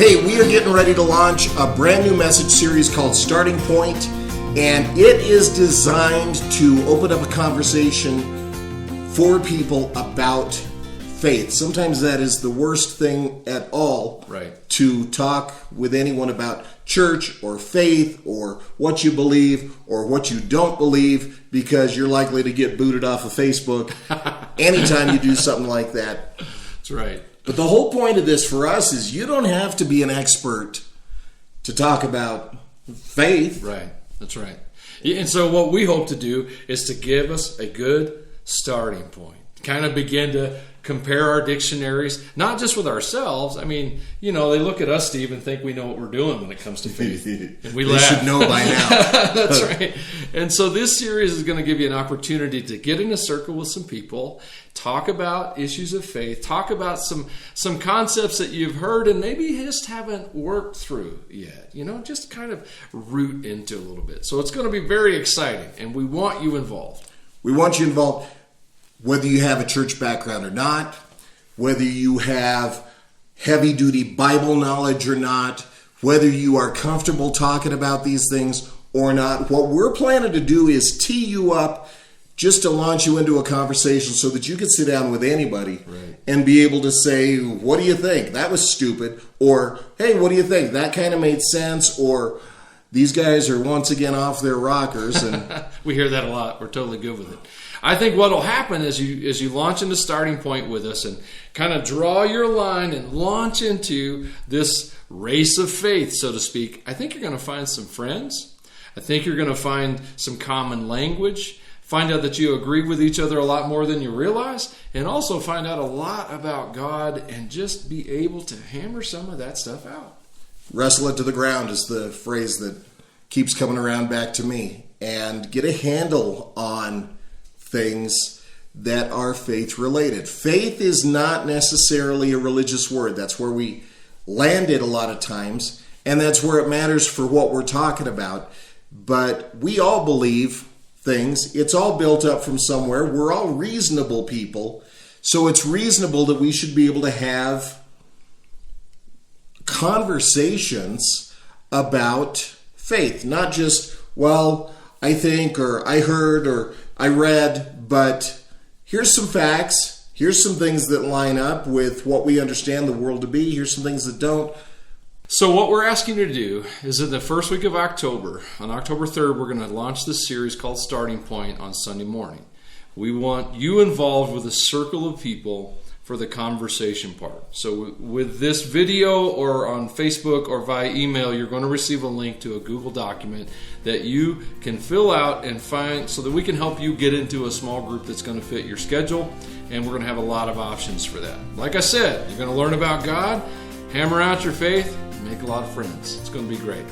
Hey, we are getting ready to launch a brand new message series called Starting Point, and it is designed to open up a conversation for people about faith. Sometimes that is the worst thing at all, right, to talk with anyone about church or faith or what you believe or what you don't believe, because you're likely to get booted off of Facebook anytime you do something like that. That's right. But the whole point of this for us is you don't have to be an expert to talk about faith. Right. That's right. And so what we hope to do is to give us a good starting point. Kind of begin to compare our dictionaries, not just with ourselves. I mean, you know, they look at us, Steve, and think we know what we're doing when it comes to faith. And we laugh. They should know by now. That's right. And so this series is going to give you an opportunity to get in a circle with some people, talk about issues of faith, talk about some concepts that you've heard and maybe just haven't worked through yet. You know, just kind of root into a little bit. So it's going to be very exciting, and we want you involved. We want you involved. Whether you have a church background or not, whether you have heavy-duty Bible knowledge or not, whether you are comfortable talking about these things or not, what we're planning to do is tee you up just to launch you into a conversation so that you can sit down with anybody and be able to say, what do you think? That was stupid. Or, hey, what do you think? That kind of made sense. Or, these guys are once again off their rockers. And we hear that a lot. We're totally good with it. I think what will happen is you launch into Starting Point with us and kind of draw your line and launch into this race of faith, so to speak. I think you're going to find some friends. I think you're going to find some common language, find out that you agree with each other a lot more than you realize, and also find out a lot about God and just be able to hammer some of that stuff out. Wrestle it to the ground is the phrase that keeps coming around back to me. And get a handle on things that are faith related. Faith is not necessarily a religious word. That's where we land it a lot of times, and that's where it matters for what we're talking about. But we all believe things. It's all built up from somewhere. We're all reasonable people, so it's reasonable that we should be able to have conversations about faith. Not just, well, I think, or I heard, or I read, but here's some facts. Here's some things that line up with what we understand the world to be. Here's some things that don't. So what we're asking you to do is in the first week of October, on October 3rd, we're going to launch this series called Starting Point on Sunday morning. We want you involved with a circle of people for the conversation part. So with this video or on Facebook or via email, you're going to receive a link to a Google document that you can fill out and find so that we can help you get into a small group that's going to fit your schedule. And we're going to have a lot of options for that. Like I said, you're going to learn about God, hammer out your faith, and make a lot of friends. It's going to be great.